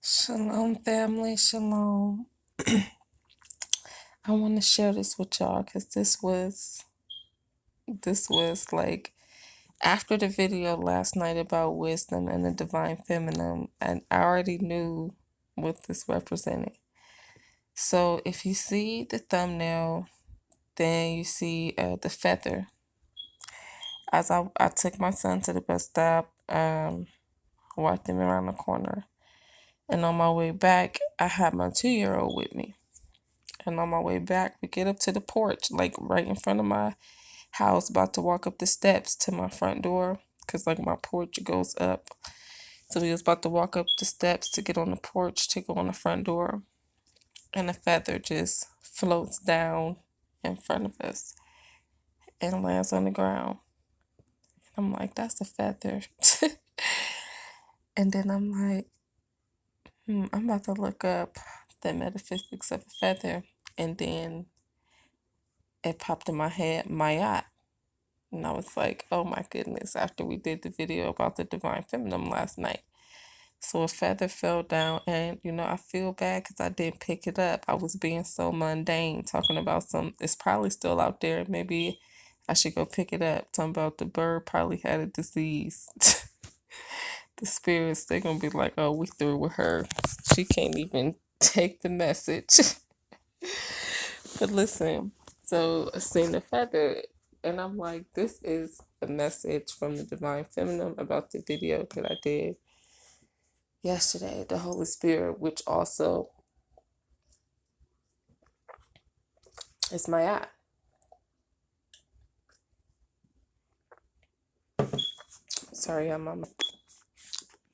Shalom, family. Shalom. I want to share this with y'all because this was like after the video last night about wisdom and the divine feminine, and I already knew what this represented. So if you see the thumbnail, then you see the feather. As I took my son to the bus stop, walked him around the corner, and on my way back, I had my 2-year-old with me. And on my way back, we get up to the porch, like right in front of my house, about to walk up the steps to my front door, because like my porch goes up. So we was about to walk up the steps to get on the porch to go on the front door. And a feather just floats down in front of us and lands on the ground. I'm like, that's a feather. And then I'm like, I'm about to look up the metaphysics of a feather. And then it popped in my head, my yacht. And I was like, oh my goodness, after we did the video about the divine feminine last night. So a feather fell down, and I feel bad because I didn't pick it up. I was being so mundane, talking about it's probably still out there. Maybe I should go pick it up. Talking about the bird probably had a disease. The spirits, they're going to be like, oh, we through with her. She can't even take the message. But listen, so I seen the feather, and I'm like, this is a message from the divine feminine about the video that I did yesterday, the Holy Spirit, which also is my app. Sorry,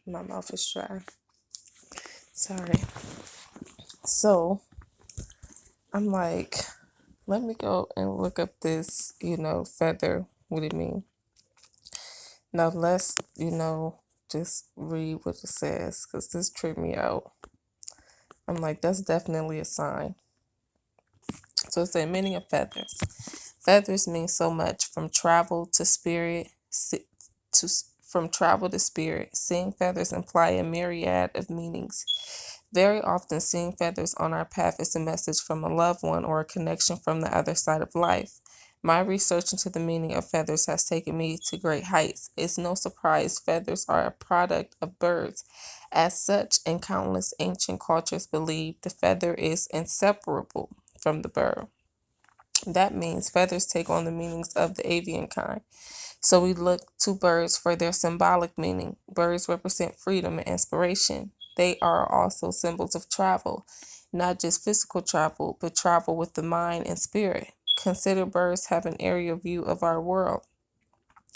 my mouth is dry. Sorry. So I'm like, let me go and look up this, feather. What do you mean? Now let's, just read what it says, because this tripped me out. I'm like, that's definitely a sign. So it's the meaning of feathers. Feathers mean so much, from travel to spirit, from travel to spirit. Seeing feathers imply a myriad of meanings. Very often, seeing feathers on our path is a message from a loved one or a connection from the other side of life. My research into the meaning of feathers has taken me to great heights. It's no surprise feathers are a product of birds. As such, in countless ancient cultures believe the feather is inseparable from the bird. That means feathers take on the meanings of the avian kind. So we look to birds for their symbolic meaning. Birds represent freedom and inspiration. They are also symbols of travel, not just physical travel, but travel with the mind and spirit. Consider birds have an aerial view of our world.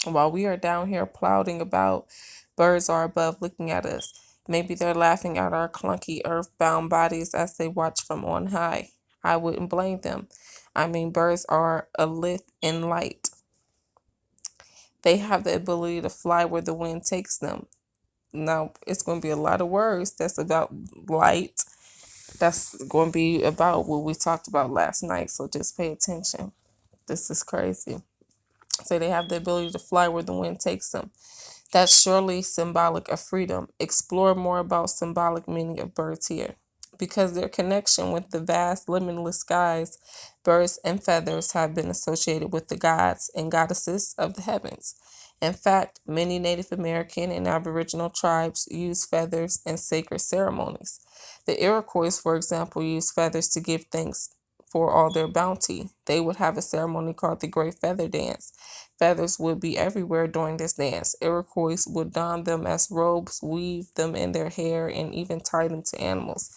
While we are down here plowing about, birds are above looking at us. Maybe they're laughing at our clunky earthbound bodies as they watch from on high. I wouldn't blame them. I mean, birds are aloof in light. They have the ability to fly where the wind takes them. Now, it's going to be a lot of words that's about light. That's going to be about what we talked about last night. So just pay attention. This is crazy. So they have the ability to fly where the wind takes them. That's surely symbolic of freedom. Explore more about symbolic meaning of birds here. Because their connection with the vast, limitless skies, birds and feathers have been associated with the gods and goddesses of the heavens. In fact, many Native American and Aboriginal tribes use feathers in sacred ceremonies. The Iroquois, for example, use feathers to give thanks for all their bounty. They would have a ceremony called the Great Feather Dance. Feathers would be everywhere during this dance. Iroquois would don them as robes, weave them in their hair, and even tie them to animals.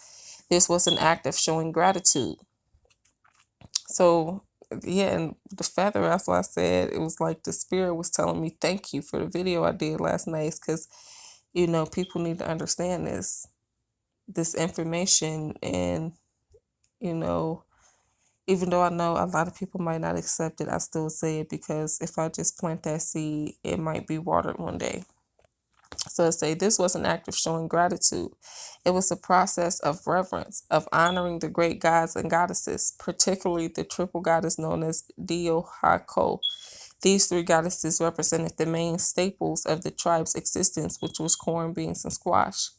This was an act of showing gratitude. So, yeah, and the feather, that's why I said it was like the spirit was telling me thank you for the video I did last night, because, people need to understand this information. And, even though I know a lot of people might not accept it, I still say it, because if I just plant that seed, it might be watered one day. So it say this was an act of showing gratitude. It was a process of reverence, of honoring the great gods and goddesses, particularly the triple goddess known as Dio Hako. These three goddesses represented the main staples of the tribe's existence, which was corn, beans, and squash.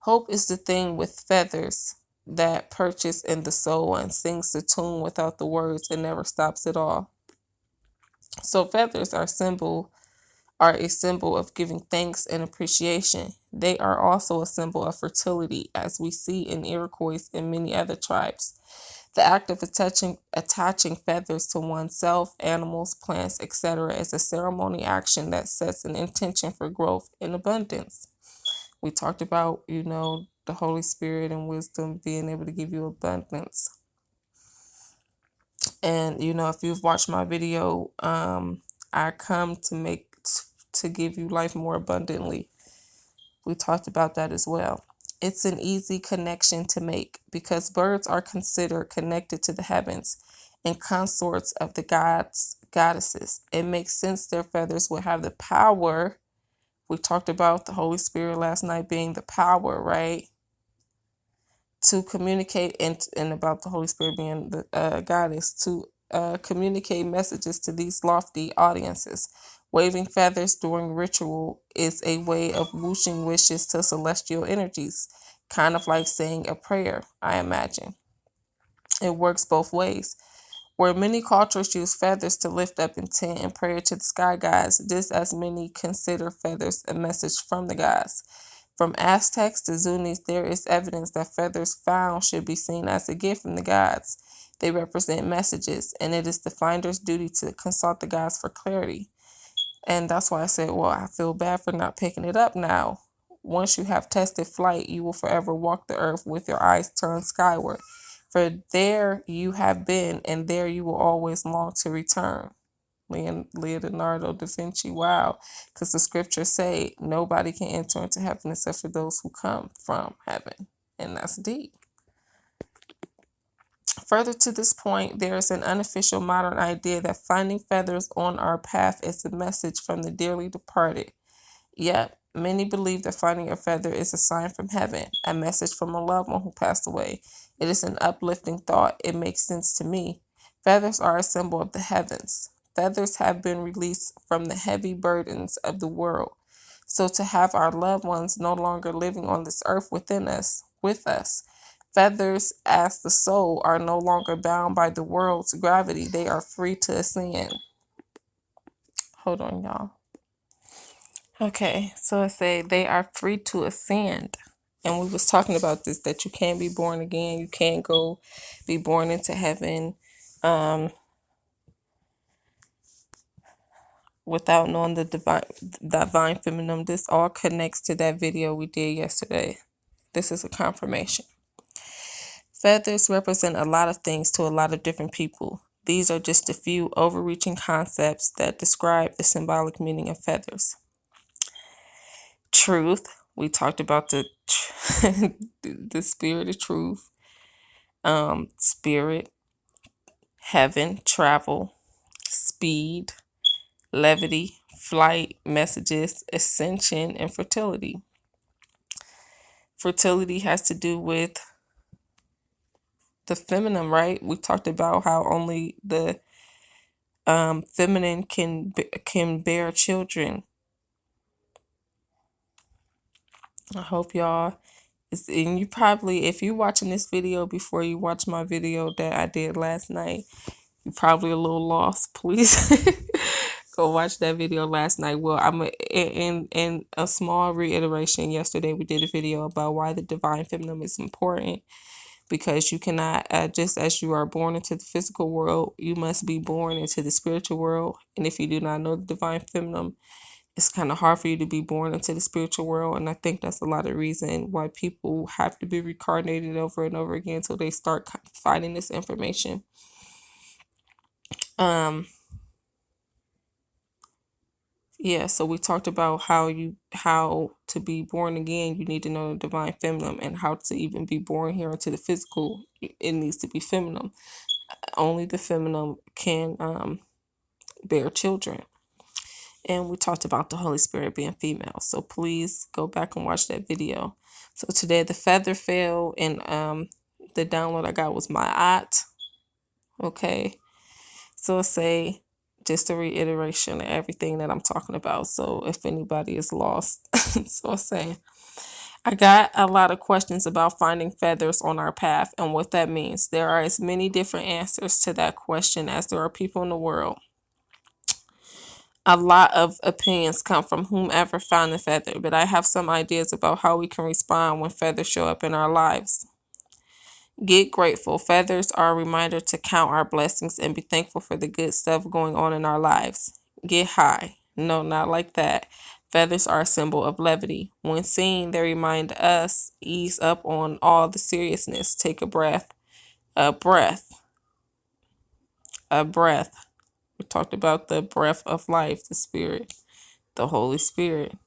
Hope is the thing with feathers that perches in the soul and sings the tune without the words and never stops at all. So feathers are a symbol of giving thanks and appreciation. They are also a symbol of fertility, as we see in Iroquois and many other tribes. The act of attaching feathers to oneself, animals, plants, etc., is a ceremony action that sets an intention for growth and abundance. We talked about, the Holy Spirit and wisdom being able to give you abundance. And, if you've watched my video, I come to give you life more abundantly. We talked about that as well. It's an easy connection to make because birds are considered connected to the heavens and consorts of the goddesses. It makes sense their feathers will have the power. We talked about the Holy Spirit last night being the power, right? To communicate and about the Holy Spirit being the goddess to communicate messages to these lofty audiences. Waving feathers during ritual is a way of whooshing wishes to celestial energies, kind of like saying a prayer, I imagine. It works both ways. Where many cultures use feathers to lift up intent and prayer to the sky gods, this as many consider feathers a message from the gods. From Aztecs to Zunis, there is evidence that feathers found should be seen as a gift from the gods. They represent messages, and it is the finder's duty to consult the gods for clarity. And that's why I said, well, I feel bad for not picking it up now. Once you have tested flight, you will forever walk the earth with your eyes turned skyward. For there you have been, and there you will always long to return. Leonardo da Vinci, wow. Because the scriptures say nobody can enter into heaven except for those who come from heaven. And that's deep. Further to this point, there is an unofficial modern idea that finding feathers on our path is a message from the dearly departed. Yet, many believe that finding a feather is a sign from heaven, a message from a loved one who passed away. It is an uplifting thought. It makes sense to me. Feathers are a symbol of the heavens. Feathers have been released from the heavy burdens of the world. So to have our loved ones no longer living on this earth with us, feathers as the soul are no longer bound by the world's gravity. They are free to ascend. Hold on, y'all. Okay, so I say they are free to ascend. And we was talking about this, that you can't be born again. You can't go be born into heaven without knowing the divine feminine. This all connects to that video we did yesterday. This is a confirmation. Feathers represent a lot of things to a lot of different people. These are just a few overreaching concepts that describe the symbolic meaning of feathers. Truth. We talked about the spirit of truth. Spirit, heaven, travel, speed, levity, flight, messages, ascension, and fertility. Fertility has to do with the feminine, right? We talked about how only the feminine can bear children. I hope y'all, and you probably, if you're watching this video before you watch my video that I did last night, you're probably a little lost. Please go watch that video last night. Well, in a small reiteration. Yesterday we did a video about why the divine feminine is important, because you cannot, just as you are born into the physical world, you must be born into the spiritual world. And if you do not know the divine feminine, it's kind of hard for you to be born into the spiritual world. And I think that's a lot of reason why people have to be reincarnated over and over again until they start finding this information. Yeah, so we talked about how to be born again. You need to know the divine feminine, and how to even be born here into the physical. It needs to be feminine. Only the feminine can bear children. And we talked about the Holy Spirit being female. So please go back and watch that video. So today the feather fell, and the download I got was my aunt. Okay. So I say just a reiteration of everything that I'm talking about. So if anybody is lost, so I say I got a lot of questions about finding feathers on our path and what that means. There are as many different answers to that question as there are people in the world. A lot of opinions come from whomever found the feather, but I have some ideas about how we can respond when feathers show up in our lives. Get grateful. Feathers are a reminder to count our blessings and be thankful for the good stuff going on in our lives. Get high. No, not like that. Feathers are a symbol of levity. When seen, they remind us, ease up on all the seriousness. Take a breath. A breath. A breath. We talked about the breath of life, the Spirit, the Holy Spirit.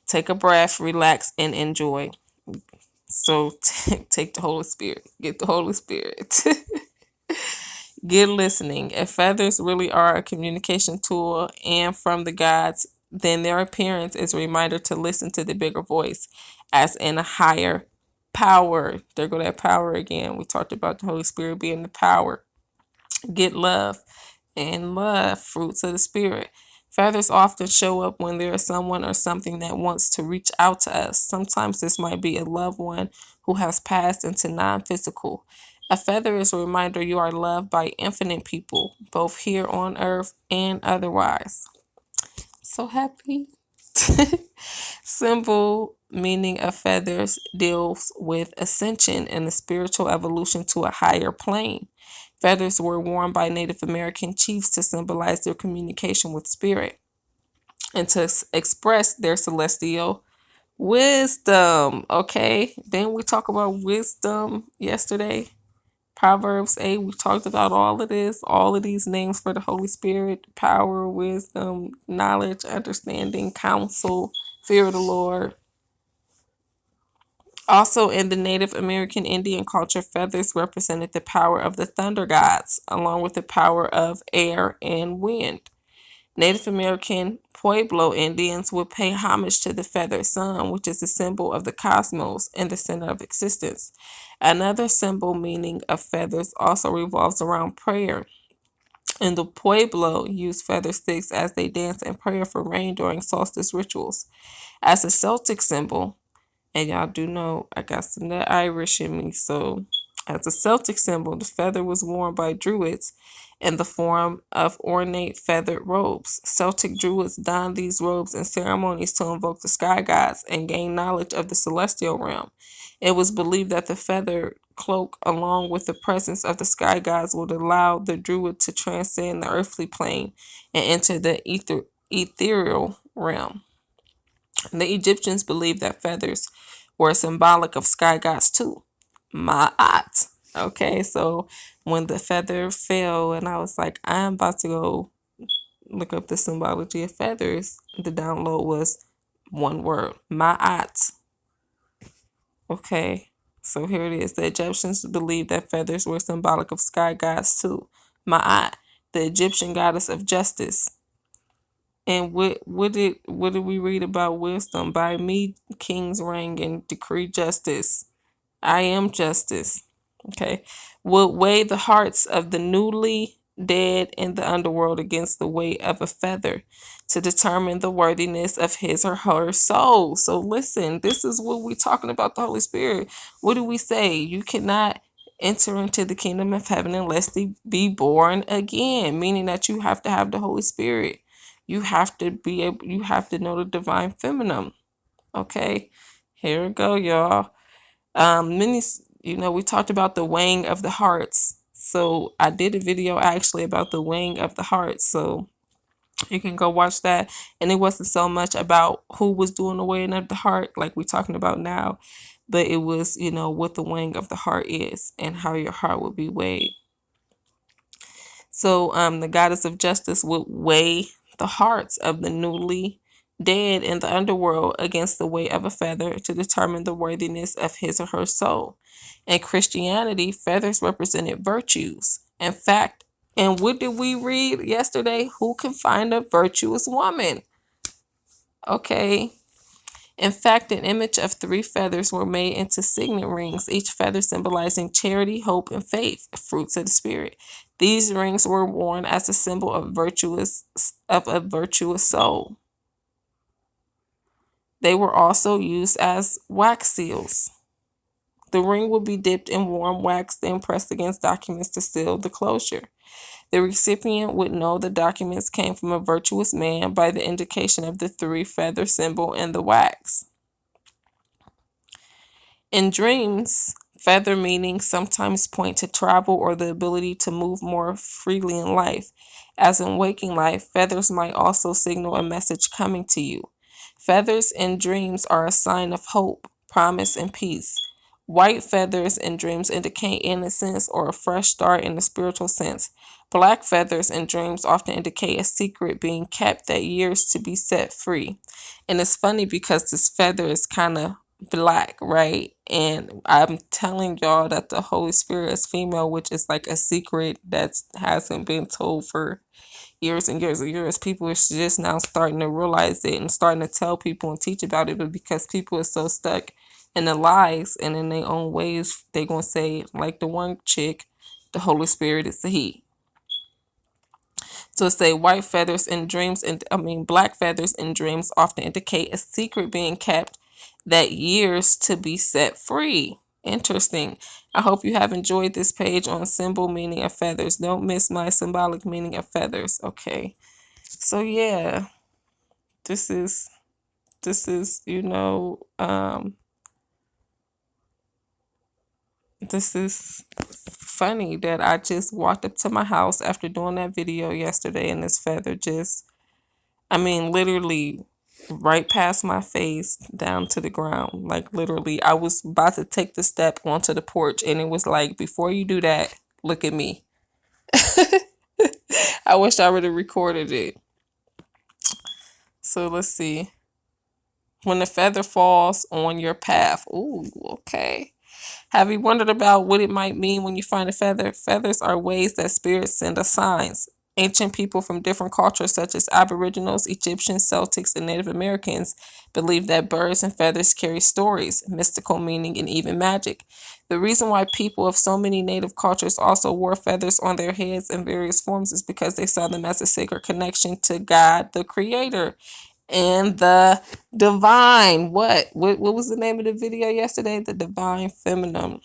Take a breath, relax, and enjoy. So take the Holy Spirit. Get the Holy Spirit. Get listening. If feathers really are a communication tool and from the gods, then their appearance is a reminder to listen to the bigger voice, as in a higher power. There go that power again. We talked about the Holy Spirit being the power. Get love and love, fruits of the Spirit. Feathers often show up when there is someone or something that wants to reach out to us. Sometimes this might be a loved one who has passed into non physical. A feather is a reminder you are loved by infinite people, both here on earth and otherwise. So happy. Symbol meaning of feathers deals with ascension and the spiritual evolution to a higher plane. Feathers were worn by Native American chiefs to symbolize their communication with spirit and to express their celestial wisdom. Okay, then we talk about wisdom yesterday. Proverbs 8, we talked about all of this, all of these names for the Holy Spirit: power, wisdom, knowledge, understanding, counsel, fear of the Lord. Also, in the Native American Indian culture, feathers represented the power of the thunder gods, along with the power of air and wind. Native American Pueblo Indians would pay homage to the feathered sun, which is a symbol of the cosmos and the center of existence. Another symbol meaning of feathers also revolves around prayer. And the Pueblo use feather sticks as they dance and pray for rain during solstice rituals. As a Celtic symbol, and y'all do know I got some of that Irish in me. So, as a Celtic symbol, the feather was worn by Druids in the form of ornate feathered robes. Celtic Druids donned these robes in ceremonies to invoke the sky gods and gain knowledge of the celestial realm. It was believed that the feather cloak, along with the presence of the sky gods, would allow the Druid to transcend the earthly plane and enter the ethereal realm. The Egyptians believed that feathers were symbolic of sky gods too. Ma'at. Okay, so when the feather fell, and I was like, I'm about to go look up the symbology of feathers, the download was one word: Ma'at. Okay, so here it is. The Egyptians believed that feathers were symbolic of sky gods too. Ma'at, the Egyptian goddess of justice. And what did we read about wisdom? By me kings reign and decree justice. I am justice. Okay. Would weigh the hearts of the newly dead in the underworld against the weight of a feather to determine the worthiness of his or her soul. So listen, this is what we're talking about, the Holy Spirit. What do we say? You cannot enter into the kingdom of heaven unless they be born again, meaning that you have to have the Holy Spirit. You have to be able, you have to know the divine feminine. Okay. Here we go, y'all. Many, we talked about the weighing of the hearts. So I did a video actually about the weighing of the hearts. So you can go watch that. And it wasn't so much about who was doing the weighing of the heart, like we're talking about now, but it was, what the weighing of the heart is and how your heart will be weighed. So the goddess of justice would weigh the hearts of the newly dead in the underworld against the weight of a feather to determine the worthiness of his or her soul. In Christianity, feathers represented virtues. In fact, and what did we read yesterday? Who can find a virtuous woman? Okay. In fact, an image of 3 feathers were made into signet rings, each feather symbolizing charity, hope, and faith, fruits of the Spirit. These rings were worn as a symbol of a virtuous soul. They were also used as wax seals. The ring would be dipped in warm wax, then pressed against documents to seal the closure. The recipient would know the documents came from a virtuous man by the indication of the three feather symbol in the wax. In dreams, feather meanings sometimes point to travel or the ability to move more freely in life. As in waking life, feathers might also signal a message coming to you. Feathers in dreams are a sign of hope, promise, and peace. White feathers in dreams indicate innocence or a fresh start in the spiritual sense. Black feathers in dreams often indicate a secret being kept that years to be set free. And it's funny because this feather is kind of black, right? And I'm telling y'all that the Holy Spirit is female, which is like a secret that hasn't been told for years and years and years. People are just now starting to realize it and starting to tell people and teach about it, but because people are so stuck in the lies and in their own ways, they gonna say, like the one chick, the Holy Spirit is a he. So say white feathers in dreams, and black feathers in dreams often indicate a secret being kept that years to be set free. Interesting. I hope you have enjoyed this page on symbol meaning of feathers. Don't miss my symbolic meaning of feathers. Okay. So yeah, this is this is funny that I just walked up to my house after doing that video yesterday and this feather just, literally right past my face down to the ground. Like literally, I was about to take the step onto the porch and it was like, before you do that, look at me. I wish I would have recorded it. So let's see. When the feather falls on your path. Ooh, okay. Have you wondered about what it might mean when you find a feather? Feathers are ways that spirits send us signs. Ancient people from different cultures, such as Aboriginals, Egyptians, Celtics, and Native Americans, believed that birds and feathers carry stories, mystical meaning, and even magic. The reason why people of so many native cultures also wore feathers on their heads in various forms is because they saw them as a sacred connection to God, the Creator, and the divine. What was the name of the video yesterday? The divine feminine.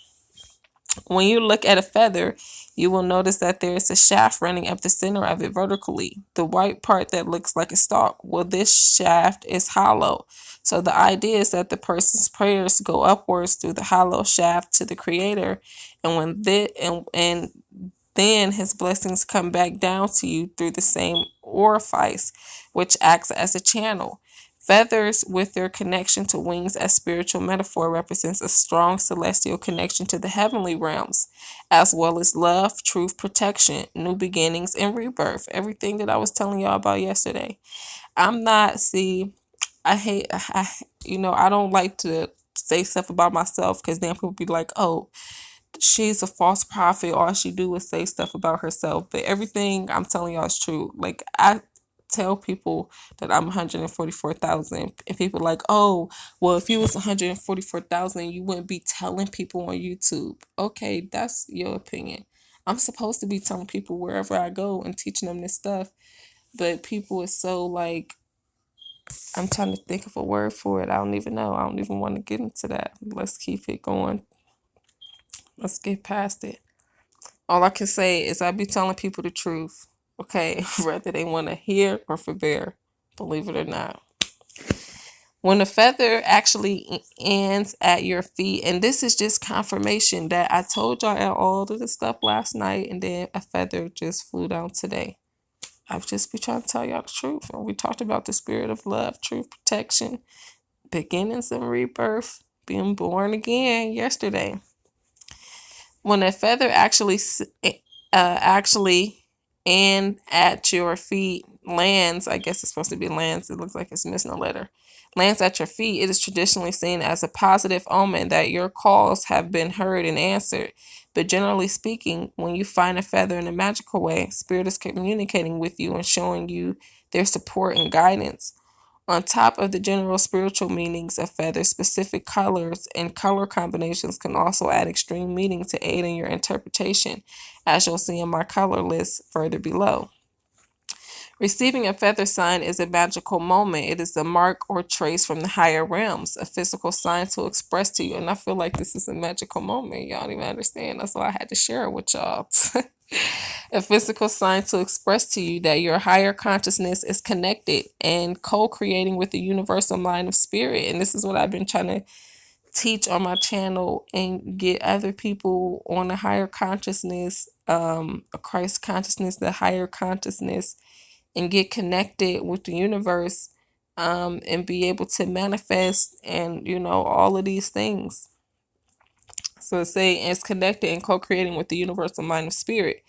When you look at a feather, you will notice that there is a shaft running up the center of it vertically. The white part that looks like a stalk. Well, this shaft is hollow. So the idea is that the person's prayers go upwards through the hollow shaft to the Creator, and and then his blessings come back down to you through the same orifice, which acts as a channel. Feathers, with their connection to wings as spiritual metaphor, represents a strong celestial connection to the heavenly realms, as well as love, truth, protection, new beginnings, and rebirth. Everything that I was telling y'all about yesterday. I'm not, see, I hate, I don't like to say stuff about myself because then people be like, oh, she's a false prophet. All she do is say stuff about herself. But everything I'm telling y'all is true. Like I tell people that I'm 144,000 and people like, oh, well, if you was 144,000, you wouldn't be telling people on YouTube. Okay, that's your opinion. I'm supposed to be telling people wherever I go and teaching them this stuff. But people is so like, I'm trying to think of a word for it. I don't even know. I don't even want to get into that. Let's keep it going. Let's get past it. All I can say is I be telling people the truth, okay, whether they want to hear or forbear, believe it or not. When a feather actually ends at your feet, and this is just confirmation that I told y'all all of the stuff last night, and then a feather just flew down today. I've just been trying to tell y'all the truth. And we talked about the spirit of love, truth, protection, beginnings and rebirth, being born again yesterday. When a feather actually and at your feet lands, I guess it's supposed to be lands, it looks like it's missing a letter, lands at your feet, it is traditionally seen as a positive omen that your calls have been heard and answered. But generally speaking, when you find a feather in a magical way, spirit is communicating with you and showing you their support and guidance. On top of the general spiritual meanings of feathers, specific colors and color combinations can also add extreme meaning to aid in your interpretation, as you'll see in my color list further below. Receiving a feather sign is a magical moment. It is a mark or trace from the higher realms, a physical sign to express to you. And I feel like this is a magical moment. Y'all don't even understand. That's why I had to share it with y'all. A physical sign to express to you that your higher consciousness is connected and co-creating with the universal mind of spirit. And this is what I've been trying to teach on my channel and get other people on a higher consciousness, a Christ consciousness, the higher consciousness, and get connected with the universe, and be able to manifest and all of these things. So say it's connected and co-creating with the universal mind of spirit.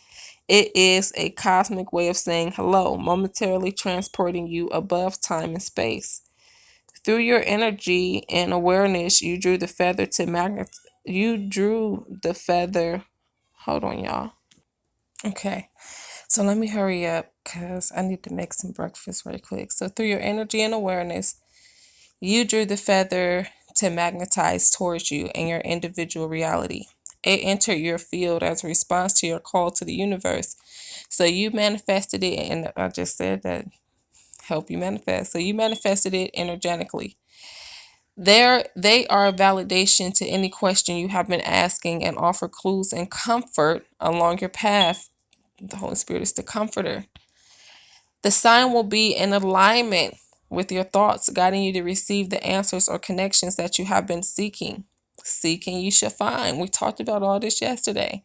It is a cosmic way of saying hello, momentarily transporting you above time and space. Through your energy and awareness, you drew the feather to magnet. You drew the feather. Hold on, y'all. Okay. So let me hurry up because I need to make some breakfast right quick. So through your energy and awareness, you drew the feather to magnetize towards you and your individual reality. It entered your field as a response to your call to the universe. So you manifested it, and I just said that help you manifest. So you manifested it energetically. They are a validation to any question you have been asking and offer clues and comfort along your path. The Holy Spirit is the comforter. The sign will be in alignment with your thoughts, guiding you to receive the answers or connections that you have been seeking. Seeking, you shall find. We talked about all this yesterday.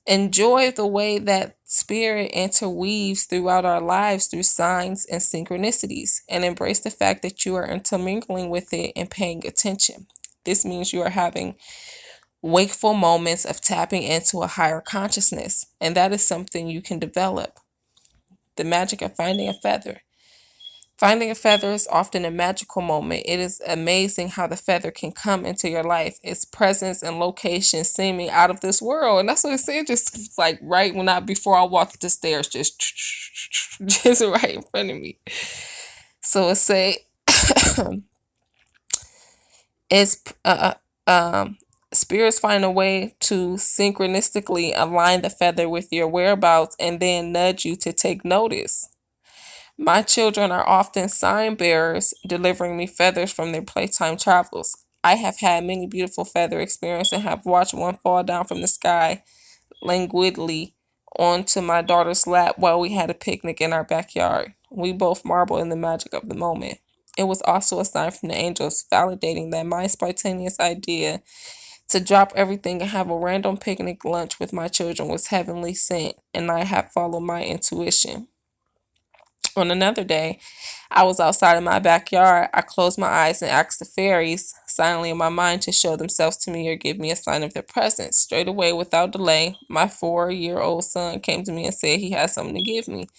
Enjoy the way that spirit interweaves throughout our lives through signs and synchronicities, and embrace the fact that you are intermingling with it and paying attention. This means you are having wakeful moments of tapping into a higher consciousness, and that is something you can develop. The magic of finding a feather. Finding a feather is often a magical moment. It is amazing how the feather can come into your life. Its presence and location seeming out of this world. And that's what it said, just like right before I walked up the stairs, just right in front of me. So it say, it's, spirits find a way to synchronistically align the feather with your whereabouts and then nudge you to take notice. My children are often sign bearers, delivering me feathers from their playtime travels. I have had many beautiful feather experiences and have watched one fall down from the sky languidly onto my daughter's lap while we had a picnic in our backyard. We both marvel in the magic of the moment. It was also a sign from the angels validating that my spontaneous idea to drop everything and have a random picnic lunch with my children was heavenly sent, and I have followed my intuition. On another day, I was outside in my backyard. I closed my eyes and asked the fairies, silently in my mind, to show themselves to me or give me a sign of their presence. Straight away, without delay, my 4-year-old son came to me and said he had something to give me.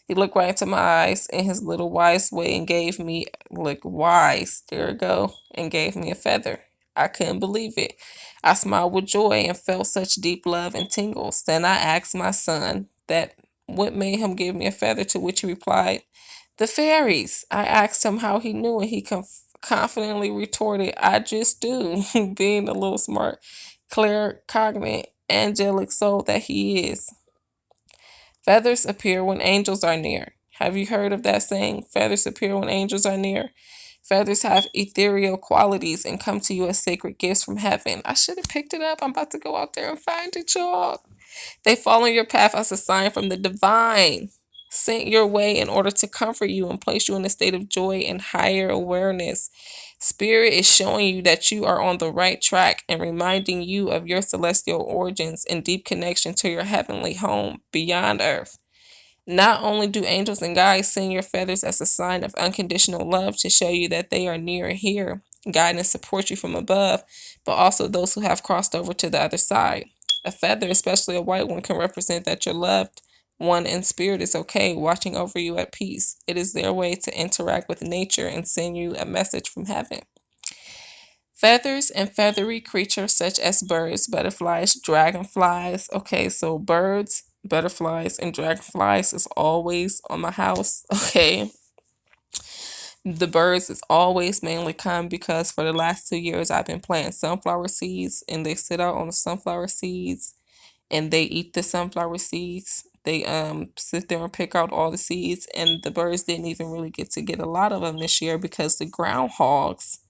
He looked right into my eyes in his little wise way and gave me, look, wise, there we go, and gave me a feather. I couldn't believe it. I smiled with joy and felt such deep love and tingles. Then I asked my son that what made him give me a feather, to which he replied, the fairies. I asked him how he knew, and he confidently retorted, I just do, being the little smart, claircognate, angelic soul that he is. Feathers appear when angels are near. Have you heard of that saying? Feathers appear when angels are near. Feathers have ethereal qualities and come to you as sacred gifts from heaven. I should have picked it up. I'm about to go out there and find it, y'all. They fall on your path as a sign from the divine, sent your way in order to comfort you and place you in a state of joy and higher awareness. Spirit is showing you that you are on the right track and reminding you of your celestial origins and deep connection to your heavenly home beyond earth. Not only do angels and guides send your feathers as a sign of unconditional love to show you that they are near and here, guide and support you from above, but also those who have crossed over to the other side. A feather, especially a white one, can represent that your loved one in spirit is okay, watching over you at peace. It is their way to interact with nature and send you a message from heaven. Feathers and feathery creatures such as birds, butterflies, dragonflies. Okay, so birds, butterflies, and dragonflies is always on my house. Okay. The birds is always mainly come because for the last 2 years I've been planting sunflower seeds, and they sit out on the sunflower seeds and they eat the sunflower seeds. They sit there and pick out all the seeds, and the birds didn't even really get a lot of them this year because the groundhogs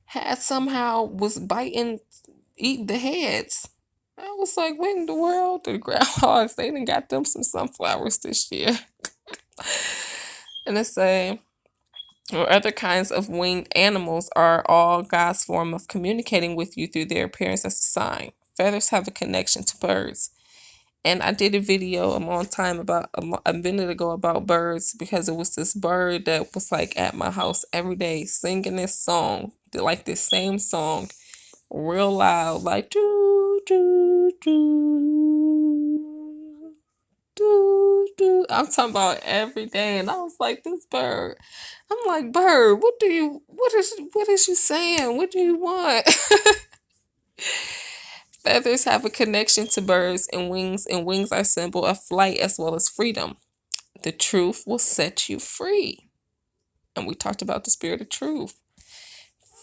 had somehow was biting, eating the heads. I was like, what in the world? The groundhogs, they done got them some sunflowers this year. And it's saying, or other kinds of winged animals are all God's form of communicating with you through their appearance as a sign. Feathers have a connection to birds. And I did a video a long time about a minute ago about birds, because it was this bird that was like at my house every day singing this song, like this same song, real loud, like doo doo doo doo doo. I'm talking about every day, and I was like, this bird. I'm like, bird, what is you saying? What do you want? Feathers have a connection to birds and wings are a symbol of flight as well as freedom. The truth will set you free. And we talked about the spirit of truth.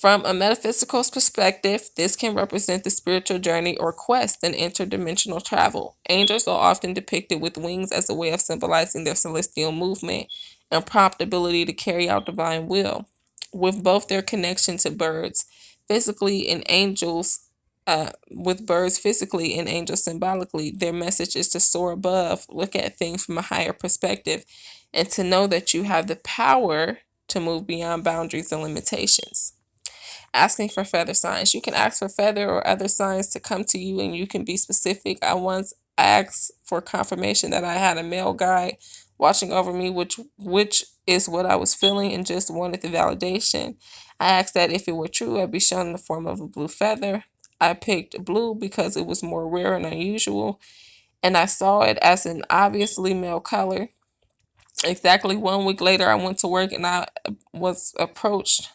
From a metaphysical perspective, this can represent the spiritual journey or quest in interdimensional travel. Angels are often depicted with wings as a way of symbolizing their celestial movement and prompt ability to carry out divine will. With both their connection to birds physically and angels, with birds physically and angels symbolically, their message is to soar above, look at things from a higher perspective, and to know that you have the power to move beyond boundaries and limitations. Asking for feather signs. You can ask for feather or other signs to come to you, and you can be specific. I once asked for confirmation that I had a male guide watching over me, which is what I was feeling, and just wanted the validation. I asked that if it were true, I'd be shown in the form of a blue feather. I picked blue because it was more rare and unusual, and I saw it as an obviously male color. Exactly 1 week later, I went to work and I was approached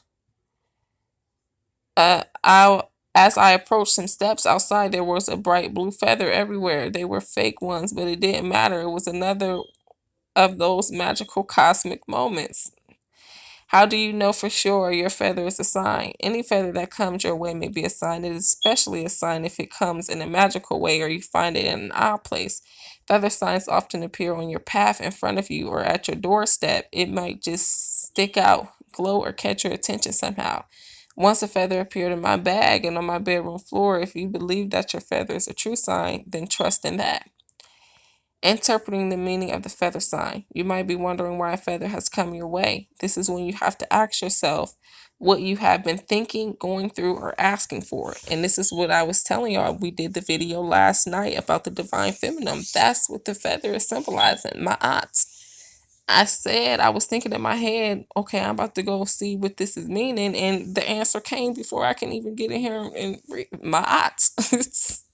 I as I approached some steps outside, there was a bright blue feather everywhere. They were fake ones, but it didn't matter. It was another of those magical cosmic moments. How do you know for sure your feather is a sign? Any feather that comes your way may be a sign. It is especially a sign if it comes in a magical way or you find it in an odd place. Feather signs often appear on your path, in front of you, or at your doorstep. It might just stick out, glow, or catch your attention somehow. Once a feather appeared in my bag and on my bedroom floor. If you believe that your feather is a true sign, then trust in that. Interpreting the meaning of the feather sign. You might be wondering why a feather has come your way. This is when you have to ask yourself what you have been thinking, going through, or asking for. And this is what I was telling y'all. We did the video last night about the divine feminine. That's what the feather is symbolizing. My aunts. I said, I was thinking in my head, okay, I'm about to go see what this is meaning. And the answer came before I can even get in here and read my aunts.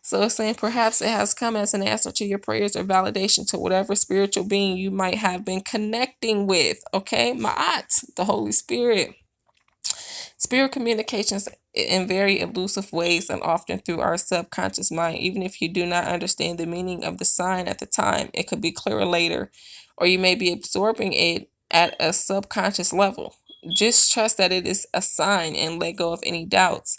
So it's saying perhaps it has come as an answer to your prayers or validation to whatever spiritual being you might have been connecting with. Okay, Ma'at, the Holy Spirit. Spirit communications in very elusive ways and often through our subconscious mind. Even if you do not understand the meaning of the sign at the time, it could be clearer later, or you may be absorbing it at a subconscious level. Just trust that it is a sign and let go of any doubts.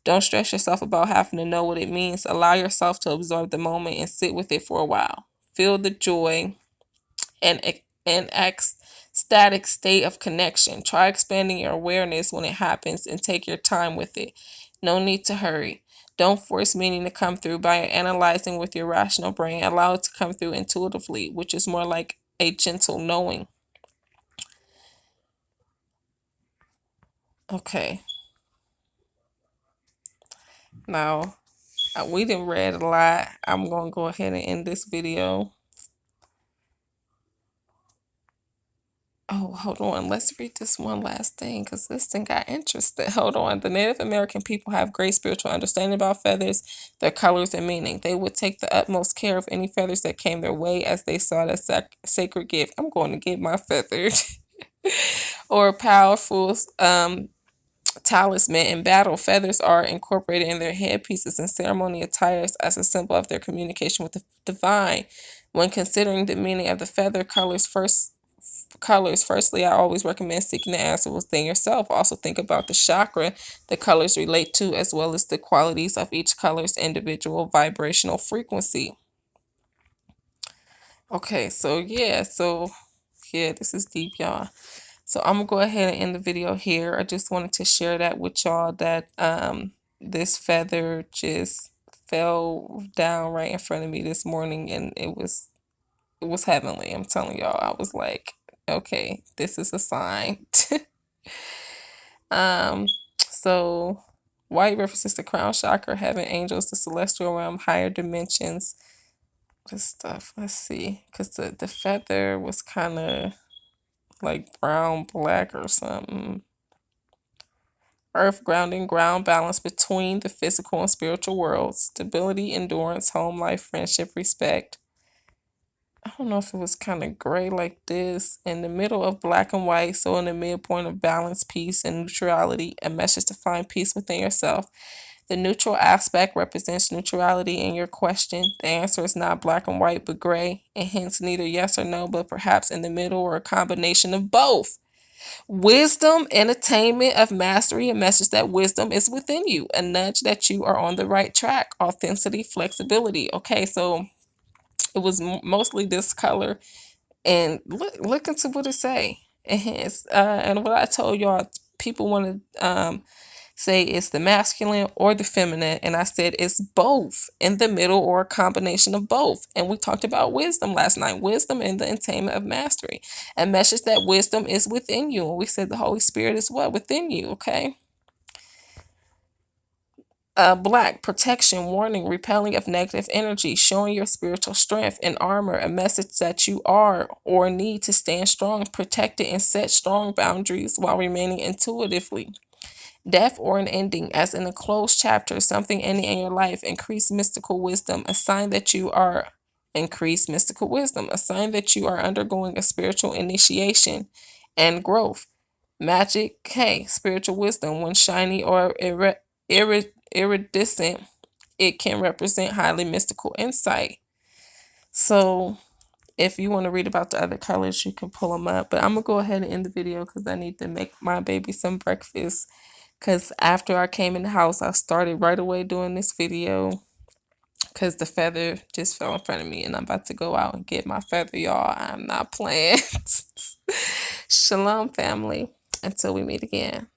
Don't stress yourself about having to know what it means. Allow yourself to absorb the moment and sit with it for a while. Feel the joy and an ecstatic state of connection. Try expanding your awareness when it happens and take your time with it. No need to hurry. Don't force meaning to come through by analyzing with your rational brain. Allow it to come through intuitively, which is more like a gentle knowing. Okay. Now, we didn't read a lot. I'm going to go ahead and end this video. Oh, hold on. Let's read this one last thing because this thing got interesting. Hold on. The Native American people have great spiritual understanding about feathers, their colors, and meaning. They would take the utmost care of any feathers that came their way as they saw it as sacred gift. I'm going to get my feather. Or powerful talisman in battle. Feathers are incorporated in their headpieces and ceremony attires as a symbol of their communication with the divine. When considering the meaning of the feather firstly, I always recommend seeking the answer within yourself. Also think about the chakra the colors relate to, as well as the qualities of each color's individual vibrational frequency. Okay, so this is deep, y'all. So I'm gonna go ahead and end the video here. I just wanted to share that with y'all that this feather just fell down right in front of me this morning, and it was heavenly. I'm telling y'all, I was like, okay, this is a sign. um, so white references the crown chakra, heaven, angels, the celestial realm, higher dimensions, this stuff. Let's see, because the feather was kind of like brown, black, or something. Earth grounding, ground balance between the physical and spiritual worlds, stability, endurance, home life, friendship, respect. I don't know if it was kind of gray like this, in the middle of black and white, so in the midpoint of balance, peace, and neutrality, a message to find peace within yourself. The neutral aspect represents neutrality in your question. The answer is not black and white, but gray, and hence neither yes or no, but perhaps in the middle or a combination of both. Wisdom and attainment of mastery, a message that wisdom is within you, a nudge that you are on the right track. Authenticity, flexibility. Okay, so it was mostly this color, and look into what it say. And what I told y'all, people want to say it's the masculine or the feminine, and I said it's both, in the middle or a combination of both. And we talked about wisdom last night, wisdom and the attainment of mastery, a message that wisdom is within you, and we said the Holy Spirit is what within you. Okay. Black, protection, warning, repelling of negative energy, showing your spiritual strength and armor, a message that you are or need to stand strong, protected, and set strong boundaries while remaining intuitively. Death or an ending, as in a closed chapter, something ending in your life, increased mystical wisdom, a sign that you are increased mystical wisdom, a sign that you are undergoing a spiritual initiation and growth. Magic, hey, spiritual wisdom, when shiny or iridescent, it can represent highly mystical insight. So if you want to read about the other colors, you can pull them up. But I'm going to go ahead and end the video because I need to make my baby some breakfast. Because after I came in the house, I started right away doing this video because the feather just fell in front of me. And I'm about to go out and get my feather, y'all. I'm not playing. Shalom, family. Until we meet again.